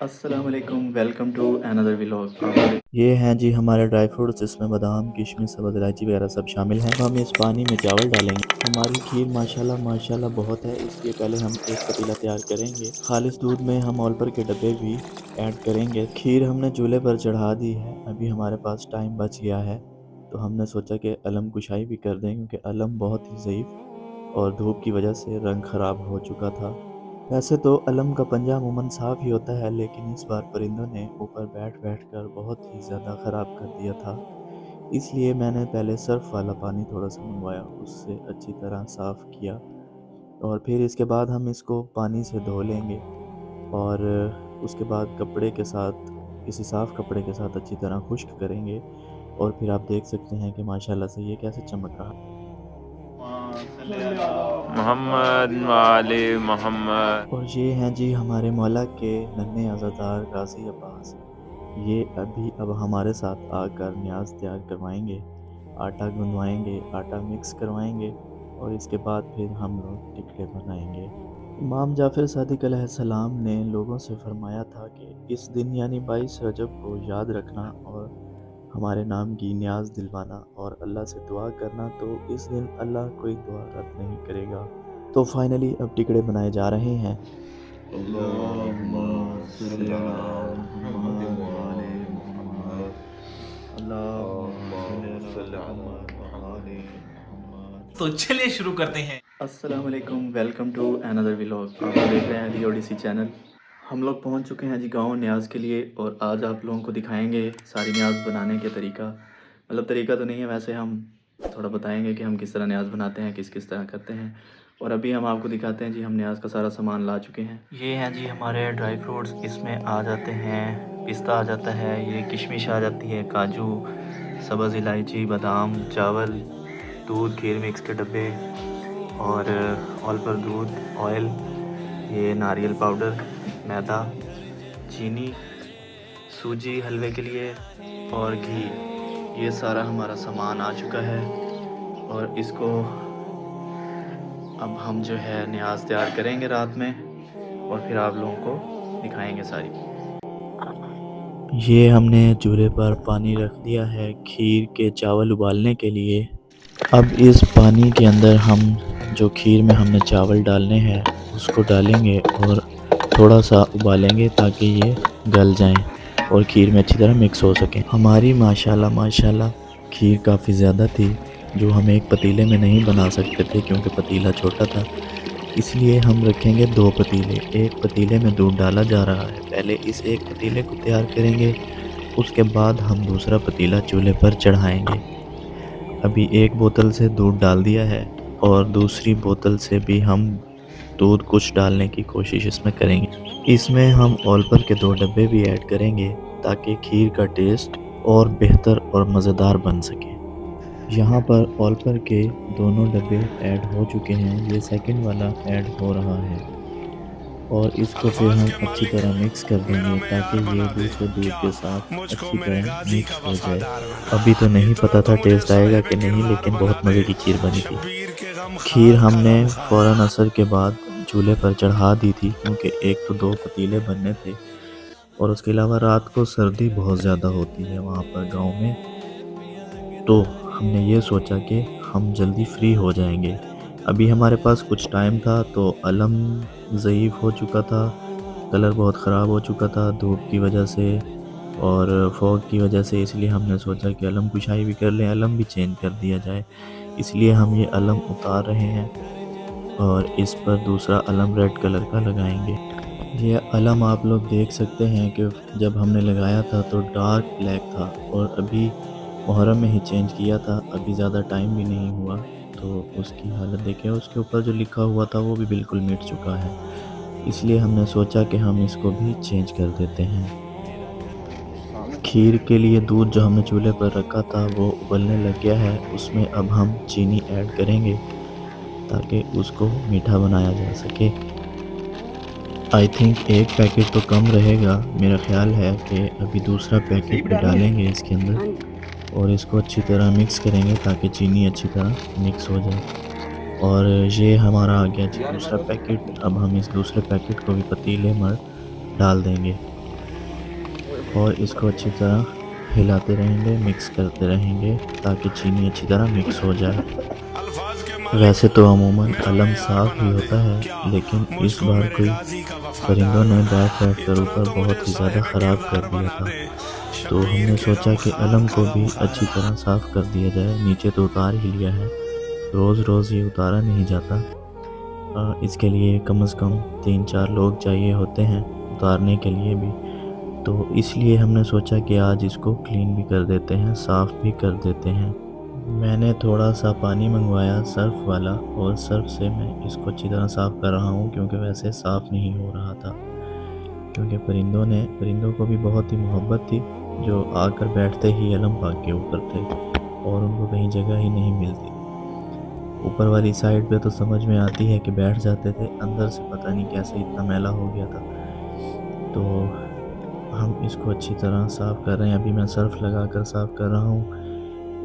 السلام علیکم، welcome to another vlog. یہ ہیں جی ہمارے ڈرائی فروٹس، اس میں بادام، کشمش، سبز الائچی وغیرہ سب شامل ہیں۔ ہم اس پانی میں چاول ڈالیں گے۔ ہماری کھیر ماشاءاللہ بہت ہے، اس لیے پہلے ہم ایک پتیلا تیار کریں گے۔ خالص دودھ میں ہم آل پر کے ڈبے بھی ایڈ کریں گے۔ کھیر ہم نے چولہے پر چڑھا دی ہے، ابھی ہمارے پاس ٹائم بچ گیا ہے تو ہم نے سوچا کہ علم کشائی بھی کر دیں، کیونکہ علم بہت ہی ضعیف اور دھوپ کی وجہ سے رنگ خراب ہو چکا تھا۔ ویسے تو علم کا پنجہ عموماً صاف ہی ہوتا ہے، لیکن اس بار پرندوں نے اوپر بیٹھ کر بہت ہی زیادہ خراب کر دیا تھا، اس لیے میں نے پہلے سرف والا پانی تھوڑا سا منگوایا، اس سے اچھی طرح صاف کیا، اور پھر اس کے بعد ہم اس کو پانی سے دھو لیں گے، اور اس کے بعد کپڑے کے ساتھ، کسی صاف کپڑے کے ساتھ اچھی طرح خشک کریں گے، اور پھر آپ دیکھ سکتے ہیں کہ ماشاءاللہ سے یہ کیسے چمک رہا ہے۔ محمد وآل محمد۔ اور یہ ہیں جی ہمارے مولا کے ننھے عزادار غازی عباس، یہ اب ہمارے ساتھ آ کر نیاز تیار کروائیں گے، آٹا گندوائیں گے، آٹا مکس کروائیں گے، اور اس کے بعد پھر ہم لوگ ٹکڑے بنائیں گے۔ امام جعفر صادق علیہ السلام نے لوگوں سے فرمایا تھا کہ اس دن یعنی 22 رجب کو یاد رکھنا اور ہمارے نام کی نیاز دلوانا اور اللہ سے دعا کرنا، تو اس دن اللہ کوئی دعا رد نہیں کرے گا۔ تو فائنلی اب ٹکڑے بنائے جا رہے ہیں۔ اللہم صلی علی محمد وآل محمد، اللہم صلی علی محمد وآل محمد۔ تو چلیے شروع کرتے ہیں۔ السلام علیکم، ویلکم ٹو اندر ولاگ۔ آپ دیکھ رہے ہیں دی اوڈیسی چینل۔ ہم لوگ پہنچ چکے ہیں جی گاؤں نیاز کے لیے، اور آج آپ لوگوں کو دکھائیں گے ساری نیاز بنانے کے طریقہ، مطلب طریقہ تو نہیں ہے، ویسے ہم تھوڑا بتائیں گے کہ ہم کس طرح نیاز بناتے ہیں، کس طرح کرتے ہیں، اور ابھی ہم آپ کو دکھاتے ہیں جی ہم نیاز کا سارا سامان لا چکے ہیں۔ یہ ہیں جی ہمارے ڈرائی فروٹس، اس میں آ جاتے ہیں پستہ، آ جاتا ہے یہ کشمش، آ جاتی ہے کاجو، سبز الائچی، بادام، چاول، دودھ، کھیر مکس کے ڈبے، اور آل پر دودھ، آئل، یہ ناریل پاؤڈر، میدا، چینی، سوجی حلوے کے لیے، اور گھی، یہ سارا ہمارا سامان آ چکا ہے، اور اس کو اب ہم جو ہے نیاز تیار کریں گے رات میں، اور پھر آپ لوگوں کو دکھائیں گے ساری۔ یہ ہم نے چولہے پر پانی رکھ دیا ہے کھیر کے چاول ابالنے کے لیے۔ اب اس پانی کے اندر ہم جو کھیر میں ہم نے چاول ڈالنے ہیں اس کو ڈالیں گے، اور تھوڑا سا ابالیں گے تاکہ یہ گل جائیں اور کھیر میں اچھی طرح مکس ہو سکیں۔ ہماری ماشاءاللہ کھیر کافی زیادہ تھی، جو ہم ایک پتیلے میں نہیں بنا سکتے تھے کیونکہ پتیلا چھوٹا تھا، اس لیے ہم رکھیں گے 2 پتیلے۔ ایک پتیلے میں دودھ ڈالا جا رہا ہے، پہلے اس ایک پتیلے کو تیار کریں گے، اس کے بعد ہم دوسرا پتیلا چولہے پر چڑھائیں گے۔ ابھی ایک بوتل سے دودھ ڈال دیا ہے، اور دوسری بوتل سے بھی ہم دودھ کچھ ڈالنے کی کوشش اس میں کریں گے۔ اس میں ہم آل پر کے 2 ڈبے بھی ایڈ کریں گے تاکہ کھیر کا ٹیسٹ اور بہتر اور مزیدار بن سکے۔ یہاں پر آل پر کے دونوں ڈبے ایڈ ہو چکے ہیں، یہ سیکنڈ والا ایڈ ہو رہا ہے، اور اس کو پھر ہم اچھی طرح مکس کر دیں گے تاکہ یہ دوسرے دودھ کے ساتھ اچھی طرح مکس ہو جائے۔ ابھی تو نہیں پتہ تھا ٹیسٹ آئے گا کہ نہیں، لیکن بہت مزے کی کھیر بنی تھی۔ کھیر ہم نے فوراً عصر کے بعد چولہے پر چڑھا دی تھی، کیونکہ ایک تو 2 پتیلے بننے تھے، اور اس کے علاوہ رات کو سردی بہت زیادہ ہوتی ہے وہاں پر گاؤں میں، تو ہم نے یہ سوچا کہ ہم جلدی فری ہو جائیں گے۔ ابھی ہمارے پاس کچھ ٹائم تھا تو علم ضعیف ہو چکا تھا، کلر بہت خراب ہو چکا تھا دھوپ کی وجہ سے اور فوگ کی وجہ سے، اس لیے ہم نے سوچا کہ علم کشائی بھی کر لیں، علم بھی چینج کر دیا جائے، اس لیے ہم یہ علم اتار رہے ہیں اور اس پر دوسرا علم ریڈ کلر کا لگائیں گے۔ یہ علم آپ لوگ دیکھ سکتے ہیں کہ جب ہم نے لگایا تھا تو ڈارک بلیک تھا، اور ابھی محرم میں ہی چینج کیا تھا، ابھی زیادہ ٹائم بھی نہیں ہوا، تو اس کی حالت دیکھیں، اس کے اوپر جو لکھا ہوا تھا وہ بھی بالکل مٹ چکا ہے، اس لیے ہم نے سوچا کہ ہم اس کو بھی چینج کر دیتے ہیں۔ کھیر کے لیے دودھ جو ہم نے چولہے پر رکھا تھا وہ ابلنے لگ گیا ہے، اس میں اب ہم چینی ایڈ کریں گے تاکہ اس کو میٹھا بنایا جا سکے۔ آئی تھنک ایک پیکٹ تو کم رہے گا، میرا خیال ہے کہ ابھی دوسرا پیکٹ بھی ڈالیں گے اس کے اندر، اور اس کو اچھی طرح مکس کریں گے تاکہ چینی اچھی طرح مکس ہو جائے۔ اور یہ ہمارا آ گیا جی دوسرا پیکٹ، اب ہم اس دوسرے پیکٹ کو بھی پتیلے میں ڈال دیں گے۔ اور اس کو اچھی طرح ہلاتے رہیں گے، مکس کرتے رہیں گے تاکہ چینی اچھی طرح مکس ہو جائے۔ ویسے تو عموماً علم صاف ہی ہوتا ہے، لیکن اس بار کوئی پرندوں نے بیٹھ بیٹھ کر اوپر بہت ہی زیادہ خراب کر دیا تھا، تو ہم نے سوچا کہ علم کو بھی اچھی طرح صاف کر دیا جائے۔ نیچے تو اتار ہی لیا ہے، روز روز یہ اتارا نہیں جاتا، اس کے لیے کم از کم 3-4 لوگ چاہیے ہوتے ہیں اتارنے کے لیے بھی، تو اس لیے ہم نے سوچا کہ آج اس کو کلین بھی کر دیتے ہیں، صاف بھی کر دیتے ہیں۔ میں نے تھوڑا سا پانی منگوایا سرف والا، اور سرف سے میں اس کو اچھی طرح صاف کر رہا ہوں، کیونکہ ویسے صاف نہیں ہو رہا تھا، کیونکہ پرندوں کو بھی بہت ہی محبت تھی، جو آ کر بیٹھتے ہی علم پاک کے اوپر تھے اور ان کو کہیں جگہ ہی نہیں ملتی۔ اوپر والی سائڈ پہ تو سمجھ میں آتی ہے کہ بیٹھ جاتے تھے، اندر سے پتہ نہیں کیسے اتنا میلا ہو گیا تھا، تو ہم اس کو اچھی طرح صاف کر رہے ہیں۔ ابھی میں سرف لگا کر صاف کر رہا ہوں،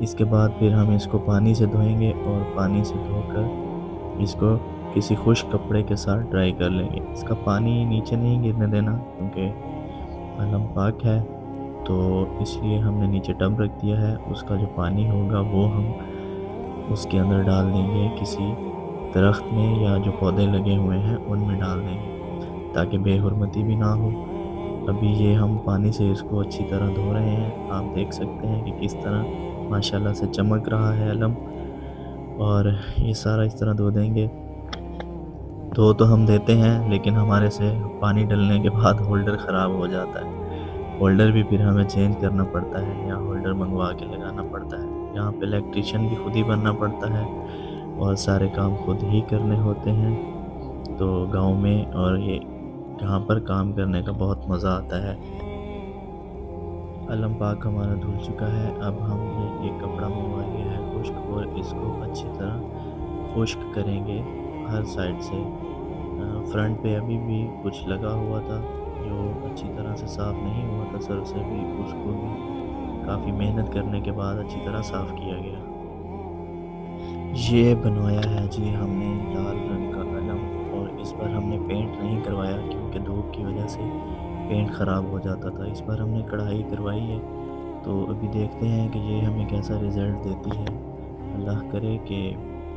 اس کے بعد پھر ہم اس کو پانی سے دھوئیں گے، اور پانی سے دھو کر اس کو کسی خشک کپڑے کے ساتھ ڈرائی کر لیں گے۔ اس کا پانی نیچے نہیں گرنے دینا، کیونکہ علم پاک ہے، تو اس لیے ہم نے نیچے ٹب رکھ دیا ہے۔ اس کا جو پانی ہوگا وہ ہم اس کے اندر ڈال دیں گے، کسی درخت میں یا جو پودے لگے ہوئے ہیں ان میں ڈال دیں گے، تاکہ بے حرمتی بھی نہ ہو۔ ابھی یہ ہم پانی سے اس کو اچھی طرح دھو رہے ہیں، آپ دیکھ سکتے ہیں کہ کس طرح ماشاءاللہ سے چمک رہا ہے علم، اور یہ سارا اس طرح دھو دیں گے۔ دھو تو ہم دیتے ہیں، لیکن ہمارے سے پانی ڈلنے کے بعد ہولڈر خراب ہو جاتا ہے، ہولڈر بھی پھر ہمیں چینج کرنا پڑتا ہے یا ہولڈر منگوا کے لگانا پڑتا ہے۔ یہاں پہ الیکٹریشین بھی خود ہی بننا پڑتا ہے، اور سارے کام خود ہی کرنے ہوتے ہیں، تو گاؤں میں اور یہ یہاں پر کام کرنے کا بہت مزہ آتا ہے۔ علم پاک ہمارا دھل چکا ہے، اب ہم نے ایک کپڑا منگوا لیا ہے خشک، اور اس کو اچھی طرح خشک کریں گے ہر سائڈ سے۔ فرنٹ پہ ابھی بھی کچھ لگا ہوا تھا جو اچھی طرح سے صاف نہیں ہوا تھا، سر سے بھی اس کو بھی کافی محنت کرنے کے بعد اچھی طرح صاف کیا گیا۔ یہ بنوایا ہے جی ہم نے لال رنگ کا علم، اور اس پر ہم نے پینٹ نہیں کروایا کیونکہ دھوپ کی وجہ سے پینٹ خراب ہو جاتا تھا۔ اس پر ہم نے کڑھائی کروائی ہے، تو ابھی دیکھتے ہیں کہ یہ ہمیں کیسا رزلٹ دیتی ہے۔ اللہ کرے کہ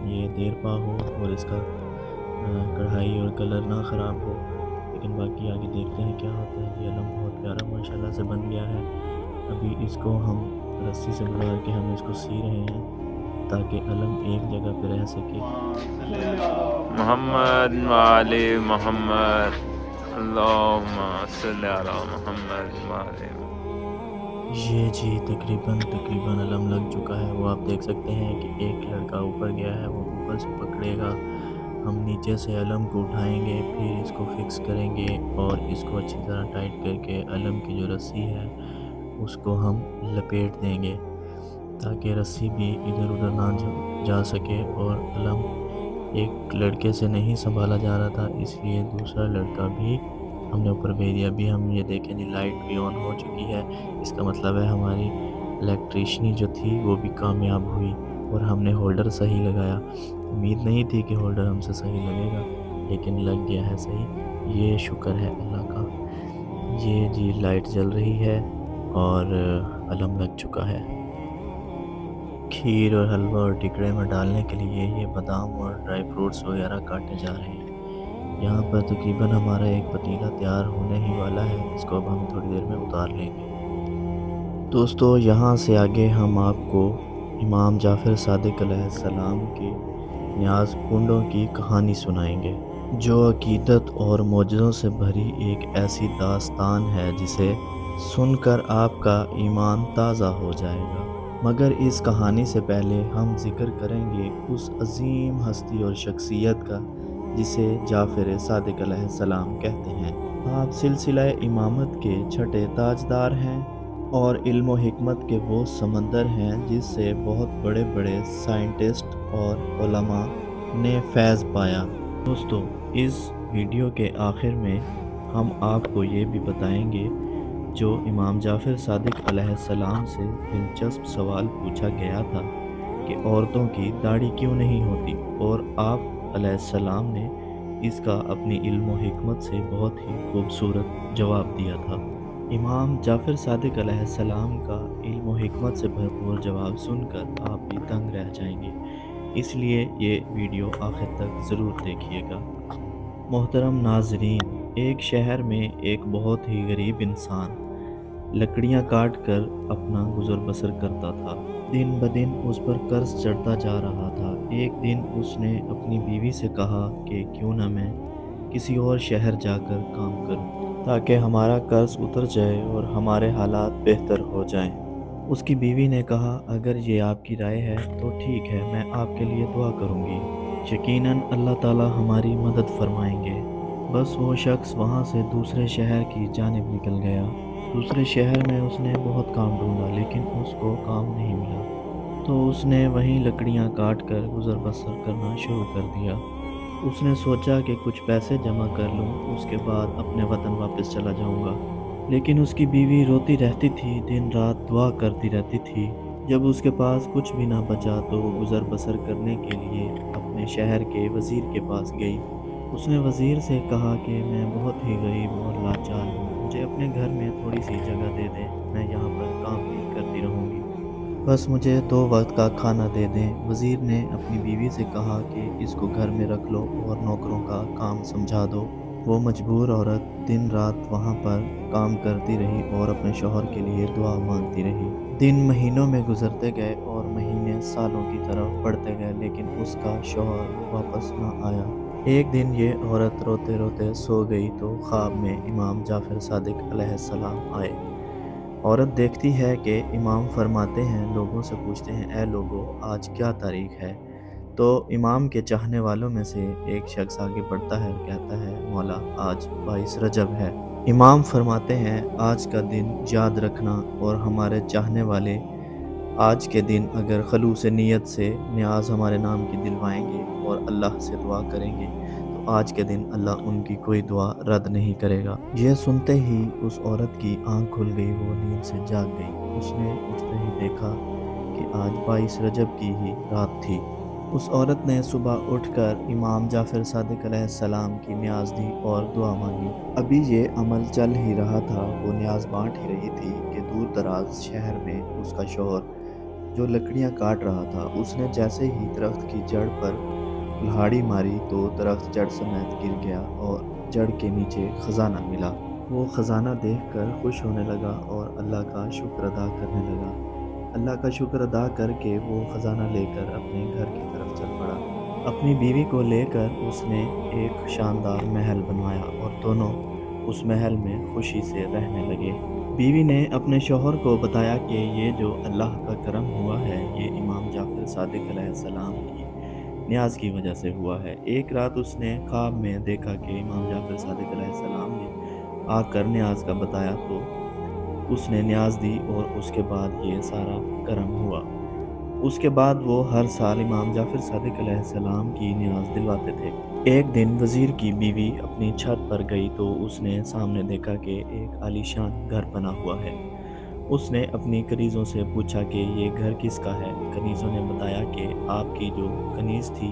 یہ دیر پا ہو اور اس کا کڑھائی اور کلر نہ خراب ہو، لیکن باقی آگے دیکھتے ہیں کیا ہوتا ہے۔ یہ علم بہت پیارا ماشاءاللہ سے بن گیا ہے۔ ابھی اس کو ہم رسی سے گزار کے ہم اس کو سی رہے ہیں، تاکہ علم ایک جگہ پہ رہ سکے۔ محمد وآل محمد، اللہم صلی علی محمد وآل محمد۔ یہ جی تقریباً علم لگ چکا ہے، وہ آپ دیکھ سکتے ہیں کہ ایک لڑکا اوپر گیا ہے، وہ اوپر سے پکڑے گا، ہم نیچے سے علم کو اٹھائیں گے، پھر اس کو فکس کریں گے، اور اس کو اچھی طرح ٹائٹ کر کے علم کی جو رسی ہے اس کو ہم لپیٹ دیں گے، تاکہ رسی بھی ادھر ادھر نہ جا سکے۔ اور علم ایک لڑکے سے نہیں سنبھالا جا رہا تھا، اس لیے دوسرا لڑکا بھی ہم نے اوپر بھیج دیا۔ ابھی ہم یہ دیکھیں جی لائٹ بھی آن ہو چکی ہے، اس کا مطلب ہے ہماری الیکٹریشنی جو تھی وہ بھی کامیاب ہوئی، اور ہم نے ہولڈر صحیح لگایا۔ امید نہیں تھی کہ ہولڈر ہم سے صحیح لگے گا، لیکن لگ گیا ہے صحیح، یہ شکر ہے اللہ کا۔ یہ جی لائٹ جل رہی ہے اور علم لگ چکا ہے۔ کھیر اور حلوہ اور ٹکڑے میں ڈالنے کے لیے یہ بادام اور ڈرائی فروٹس وغیرہ کاٹے جا رہے ہیں۔ یہاں پر تقریباً ہمارا ایک پتیلا تیار ہونے ہی والا ہے، اس کو اب ہم تھوڑی دیر میں اتار لیں گے۔ دوستو یہاں سے آگے ہم آپ کو امام جعفر صادق علیہ السلام کے نیاز کنڈوں کی کہانی سنائیں گے، جو عقیدت اور معجزوں سے بھری ایک ایسی داستان ہے جسے سن کر آپ کا ایمان تازہ ہو جائے گا۔ مگر اس کہانی سے پہلے ہم ذکر کریں گے اس عظیم ہستی اور شخصیت کا جسے جعفر صادق علیہ السلام کہتے ہیں۔ آپ سلسلہ امامت کے چھٹے تاجدار ہیں، اور علم و حکمت کے وہ سمندر ہیں جس سے بہت بڑے بڑے سائنٹسٹ اور علماء نے فیض پایا۔ دوستو اس ویڈیو کے آخر میں ہم آپ کو یہ بھی بتائیں گے، جو امام جعفر صادق علیہ السلام سے دلچسپ سوال پوچھا گیا تھا کہ عورتوں کی داڑھی کیوں نہیں ہوتی، اور آپ علیہ السلام نے اس کا اپنی علم و حکمت سے بہت ہی خوبصورت جواب دیا تھا۔ इमाम जाफ़र सादिक अलैहिस्सलाम का इल्म और हिकमत से भरपूर जवाब सुनकर आप भी दंग रह जाएंगे, इसलिए ये वीडियो आखिर तक ज़रूर देखिएगा। मोहतरम नाज़रीन, एक शहर में एक बहुत ही गरीब इंसान लकड़ियाँ काट कर अपना गुज़र बसर करता था। दिन ब दिन उस पर कर्ज़ चढ़ता जा रहा था। एक दिन उसने अपनी बीवी से कहा कि क्यों ना मैं किसी और शहर जाकर काम करूं, ताकि हमारा कर्ज़ उतर जाए और हमारे हालात बेहतर हो जाएं। उसकी बीवी ने कहा, अगर ये आपकी राय है तो ठीक है, मैं आपके लिए दुआ करूंगी। यकीनन अल्लाह ताला हमारी मदद फरमाएंगे। बस वो शख्स वहाँ से दूसरे शहर की जानिब निकल गया। दूसरे शहर में उसने बहुत काम ढूंढा, लेकिन उसको काम नहीं मिला। तो उसने वहीं लकड़ियाँ काट कर गुज़र बसर करना शुरू कर दिया। उसने सोचा कि कुछ पैसे जमा कर लूँ, उसके बाद अपने वतन वापस चला जाऊँगा। लेकिन उसकी बीवी रोती रहती थी, दिन रात दुआ करती रहती थी। जब उसके पास कुछ भी ना बचा तो वो गुज़र बसर करने के लिए अपने शहर के वज़ीर के पास गई। उसने वज़ीर से कहा कि मैं बहुत ही गरीब और लाचार हूँ, मुझे अपने घर में थोड़ी-सी जगह दे दें, मैं यहाँ पर काम ही करती रहूँगी। बस मुझे 2 वक़्त का खाना दे दें। वज़ीर ने अपनी बीवी से कहा कि इसको घर में रख लो और नौकरों का काम समझा दो। वो मजबूर औरत दिन रात वहाँ पर काम करती रही और अपने शौहर के लिए दुआ मांगती रही। दिन महीनों में गुज़रते गए और महीने सालों की तरफ बढ़ते गए, लेकिन उसका शौहर वापस ना आया। एक दिन ये औरत रोते-रोते सो गई तो ख्वाब में इमाम जाफ़र सादिक अलैहिस्सलाम आए। औरत देखती है कि इमाम फरमाते हैं, लोगों से पूछते हैं, ए लोगों, आज क्या तारीख है? तो इमाम के चाहने वालों में से एक शख्स आगे बढ़ता है और कहता है, मौला, आज 22 रजब है। इमाम फरमाते हैं, आज का दिन याद रखना और हमारे चाहने वाले आज के दिन अगर खलूस नीयत से न्याज हमारे नाम की दिलवाएंगे और अल्लाह से दुआ करेंगे तो आज के दिन अल्लाह उनकी कोई दुआ रद्द नहीं करेगा। यह सुनते ही उस औरत की आंख खुल गई, वो नींद से जाग गई। उसने उठते ही देखा कि आज 22 रजब की ही रात थी। उस औरत ने सुबह उठकर इमाम जाफ़र सादिक अलैहिस्सलाम की न्याज दी और दुआ मांगी। अभी ये अमल चल ही रहा था, वो न्याज बांट ही रही थी कि दूर दराज शहर में उसका शौहर जो लकड़ियाँ काट रहा था, उसने जैसे ही दरख्त की जड़ पर कुल्हाड़ी मारी तो दरख्त जड़ समेत गिर गया और जड़ के नीचे खजाना मिला। वो खजाना देखकर खुश होने लगा और अल्लाह का शुक्र अदा करने लगा। अल्लाह का शुक्र अदा करके वो खजाना लेकर अपने घर की तरफ चल पड़ा। अपनी बीवी को लेकर उसने एक शानदार महल बनवाया और दोनों उस महल में खुशी से रहने लगे। बीवी ने अपने शौहर को बताया कि ये जो अल्लाह का करम हुआ है, ये इमाम जाफ़र सादिक अलैहिस्सलाम की न्याज की वजह से हुआ है। एक रात उसने ख्वाब में देखा कि इमाम जाफ़र सादिक अलैहिस्सलाम ने आकर न्याज का बताया तो उसने न्याज दी और उसके बाद ये सारा करम हुआ। उसके बाद वो हर साल इमाम जाफ़र सादिक अलैहिस्सलाम की न्याज दिलवाते थे। एक दिन वज़ीर की बीवी अपनी छत पर गई तो उसने सामने देखा कि एक आलीशान घर बना हुआ है। उसने अपनी कनीज़ों से पूछा कि ये घर किसका है? कनीज़ों ने बताया कि आपकी जो कनीज़ थी,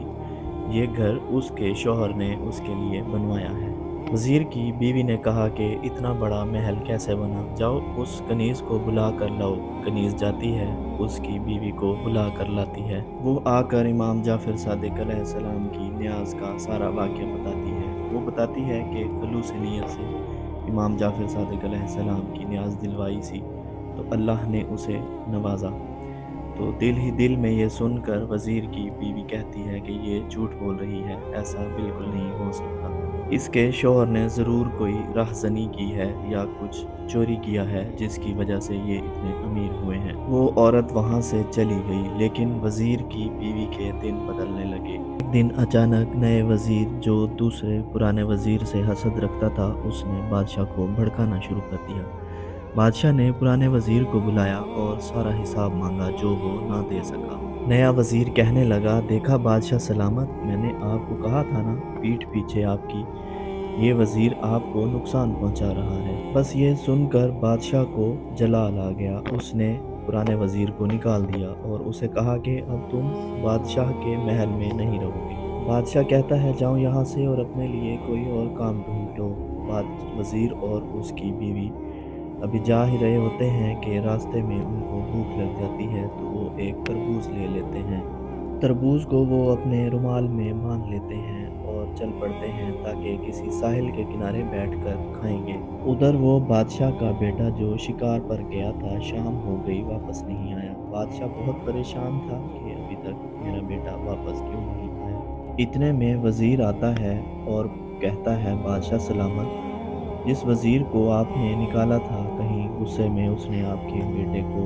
ये घर उसके शौहर ने उसके लिए बनवाया है। वज़ीर की बीवी ने कहा कि इतना बड़ा महल कैसे बना? जाओ उस कनीज़ को बुला कर लाओ। कनीज़ जाती है, उसकी बीवी को बुला कर लाती है। वो आकर इमाम जाफ़र सादिक अलैहिस्सलाम की न्याज का सारा वाक़या बताती है। वो बताती है कि खलूस नीयत से इमाम जाफ़र सादिक अलैहिस्सलाम की न्याज दिलवाई सी तो अल्लाह ने उसे नवाज़ा। तो दिल ही दिल में ये सुनकर वज़ीर की बीवी कहती है कि ये झूठ बोल रही है, ऐसा बिल्कुल नहीं हो सकता। इसके शौहर ने ज़रूर कोई राहज़नी की है या कुछ चोरी किया है जिसकी वजह से ये इतने अमीर हुए हैं। वो औरत वहाँ से चली गई, लेकिन वज़ीर की बीवी के दिन बदलने लगे। एक दिन अचानक नए वज़ीर जो दूसरे पुराने वज़ीर से हसद रखता था, उसने बादशाह को भड़काना शुरू कर दिया। बादशाह ने पुराने वज़ीर को बुलाया और सारा हिसाब मांगा जो वो ना दे सका। नया वज़ीर कहने लगा, देखा बादशाह सलामत, मैंने आपको कहा था ना, पीठ पीछे आपकी ये वज़ीर आपको नुकसान पहुंचा रहा है। बस ये सुनकर बादशाह को जलाल आ गया। उसने पुराने वज़ीर को निकाल दिया और उसे कहा कि अब तुम बादशाह के महल में नहीं रहोगे। बादशाह कहता है, जाओ यहाँ से और अपने लिए कोई और काम ढूंढ लो। वज़ीर और उसकी बीवी अभी जा ही रहे होते हैं कि रास्ते में उनको भूख लग जाती है, तो वो एक तरबूज ले लेते हैं। तरबूज को वो अपने रुमाल में बांध लेते हैं और चल पड़ते हैं ताकि किसी साहिल के किनारे बैठकर खाएंगे। उधर वो बादशाह का बेटा जो शिकार पर गया था, शाम हो गई वापस नहीं आया। बादशाह बहुत परेशान था कि अभी तक मेरा बेटा वापस क्यों नहीं आया। इतने में वजीर आता है और कहता है, बादशाह सलामत। जिस वजीर को आपने निकाला था, कहीं गुस्से में उसने आपके बेटे को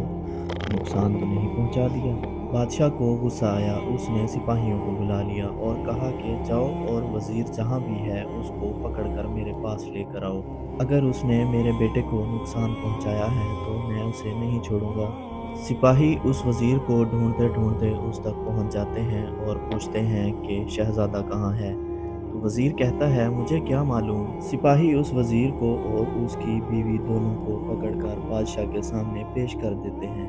नुकसान तो नहीं पहुंचा दिया। बादशाह को गुस्सा आया, उसने सिपाहियों को बुला लिया और कहा कि जाओ और वजीर जहाँ भी है उसको पकड़कर मेरे पास लेकर आओ। अगर उसने मेरे बेटे को नुकसान पहुंचाया है तो मैं उसे नहीं छोड़ूंगा। सिपाही उस वजीर को ढूंढते ढूंढते उस तक पहुंच जाते हैं और पूछते हैं कि शहजादा कहाँ है। तो वजीर कहता है, मुझे क्या मालूम। सिपाही उस वजीर को और उसकी बीवी दोनों को पकड़कर बादशाह के सामने पेश कर देते हैं।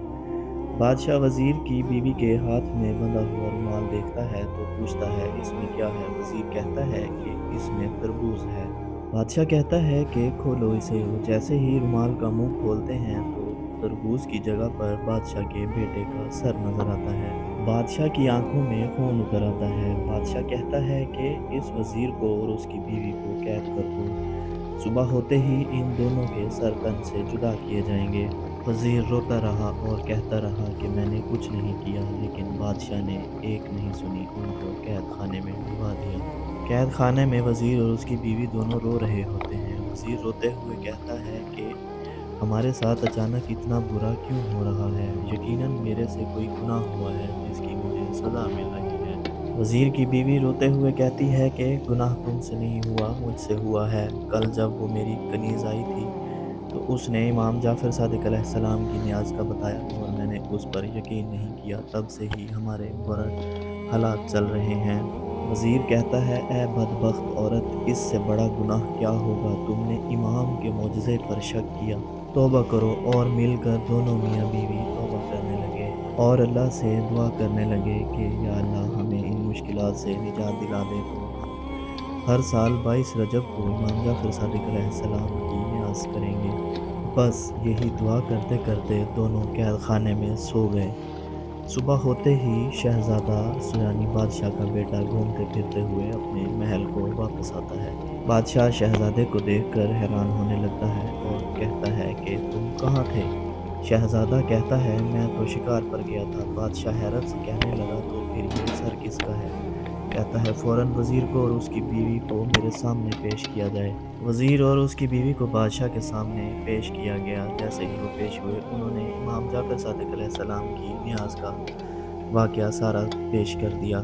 बादशाह वजीर की बीवी के हाथ में बंधा हुआ रुमाल देखता है तो पूछता है, इसमें क्या है। वजीर कहता है कि इसमें तरबूज है। बादशाह कहता है कि खोलो इसे। वो जैसे ही रुमाल का मुंह खोलते हैं तो तरबूज की जगह पर बादशाह के बेटे का सर नजर आता है। बादशाह की आंखों में खून उतर आता है। बादशाह कहता है कि इस वजीर को और उसकी बीवी को कैद कर दो। सुबह होते ही इन दोनों के सर तन से जुदा किए जाएंगे। वजीर रोता रहा और कहता रहा कि मैंने कुछ नहीं किया, लेकिन बादशाह ने एक नहीं सुनी, उनको कैद खाने में डुबा दिया। कैद खाने में वजीर और उसकी बीवी दोनों रो रहे होते हैं। वजीर रोते हुए कहता है कि हमारे साथ अचानक इतना बुरा क्यों हो रहा है। यकीनन मेरे से कोई गुनाह हुआ है जिसकी मुझे सज़ा मिल रही है। वज़ीर की बीवी रोते हुए कहती है कि गुनाह तुमसे नहीं हुआ, मुझसे हुआ है। कल जब वो मेरी कनीज़ आई थी तो उसने इमाम जाफ़र सादिक अलैहिस्सलाम की नियाज़ का बताया और मैंने उस पर यकीन नहीं किया। तब से ही हमारे बुरे हालात चल रहे हैं। वज़ीर कहता है, ए बदबख्त औरत, इससे बड़ा गुनाह क्या होगा। तुमने इमाम के मोजज़े पर शक किया। तौबा करो। और मिलकर दोनों मियाँ बीवी तौबा करने लगे और अल्लाह से दुआ करने लगे कि या अल्लाह हमें इन मुश्किलात से निजात दिला दे तो हम हर साल 22 रजब को इमाम जाफ़र सादिक अलैहिस्सलाम की न्याज़ करेंगे। बस यही दुआ करते करते दोनों कैद खाने में सो गए। सुबह होते ही शहज़ादा सुजानी बादशाह का बेटा घूमते फिरते हुए अपने महल को वापस आता है। बादशाह शहज़ादे को देखकर हैरान होने लगता है और कहता है कि तुम कहाँ थे। शहज़ादा कहता है, मैं तो शिकार पर गया था। बादशाह हैरत से कहने लगा, तो फिर ये सर किसका है। कहता है, फ़ौरन वज़ीर को और उसकी बीवी को मेरे सामने पेश किया जाए। वज़ीर और उसकी बीवी को बादशाह के सामने पेश किया गया। जैसे ही वो पेश हुए, उन्होंने इमाम जाफ़र सादिक अलैहिस्सलाम की नियाज़ का वाक़या सारा पेश कर दिया।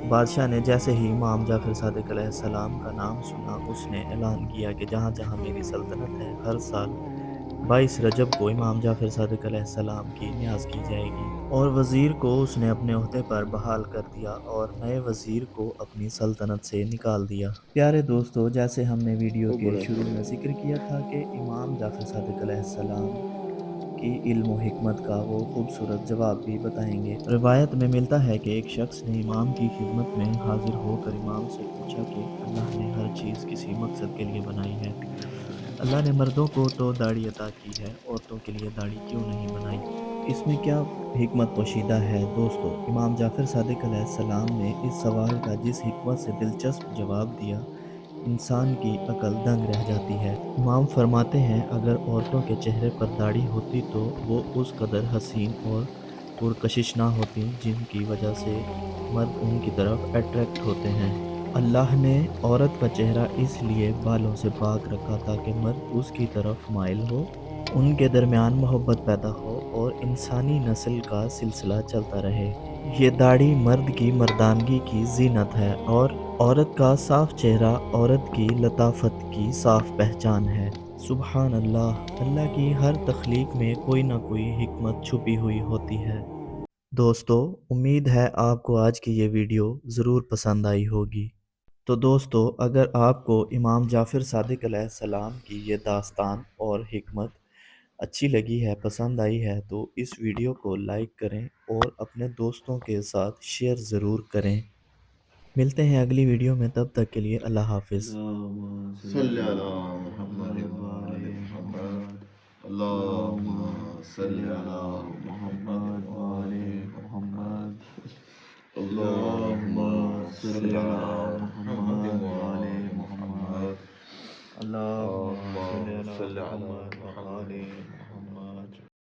बादशाह ने जैसे ही इमाम जाफ़र सादिक अलैहिस्सलाम का नाम सुना, उसने ऐलान किया कि जहाँ-जहाँ मेरी सल्तनत है, हर साल 22 रजब को इमाम जाफ़र सादिक अलैहिस्सलाम की न्याज़ की जाएगी। और वज़ीर को उसने अपने ओहदे पर बहाल कर दिया और नए वज़ीर को अपनी सल्तनत से निकाल दिया। प्यारे दोस्तों, जैसे हमने वीडियो के शुरू में ज़िक्र किया था कि इमाम जाफ़र सादिक अलैहिस्सलाम की इल्म व हिकमत का वो खूबसूरत जवाब भी बताएंगे। रिवायत में मिलता है कि एक शख्स ने इमाम की खिदमत में हाजिर होकर इमाम से पूछा कि अल्लाह ने हर चीज़ किसी मकसद के लिए बनाई है। अल्लाह ने मर्दों को तो दाढ़ी अता की है, औरतों के लिए दाढ़ी क्यों नहीं बनाई। इसमें क्या हिकमत पोशीदा है। दोस्तों, इमाम जाफ़र सादिक अलैहिस्सलाम ने इस सवाल का जिस हिकमत से दिलचस्प जवाब दिया, इंसान की अकल दंग रह जाती है। इमाम फरमाते हैं, अगर औरतों के चेहरे पर दाढ़ी होती तो वो उस कदर हसीन और पुरकशिश ना होती जिनकी वजह से मर्द उनकी तरफ अट्रैक्ट होते हैं। अल्लाह ने औरत का चेहरा इसलिए बालों से पाक रखा ताकि मर्द उसकी तरफ माइल हो, उनके दरमियान मोहब्बत पैदा हो और इंसानी नस्ल का सिलसिला चलता रहे। ये दाढ़ी मर्द की मर्दानगी की ज़ीनत है और औरत का साफ चेहरा औरत की लताफत की साफ पहचान है। सुबहान अल्लाह, अल्लाह की हर तख्लीक में कोई ना कोई हिकमत छुपी हुई होती है। दोस्तों, उम्मीद है आपको आज की ये वीडियो ज़रूर पसंद आई होगी। तो दोस्तों, अगर आपको इमाम जाफ़र सादिक अलैहिस्सलाम की ये दास्तान और हिकमत अच्छी लगी है, पसंद आई है, तो इस वीडियो को लाइक करें और अपने दोस्तों के साथ शेयर ज़रूर करें। मिलते हैं अगली वीडियो में, तब तक के लिए अल्लाह हाफ़िज़। सल्लल्लाहु अलैहि वसल्लम। اللهم صل على محمد وآل محمد اللهم صل على محمد وآل محمد اللهم صل على محمد وآل محمد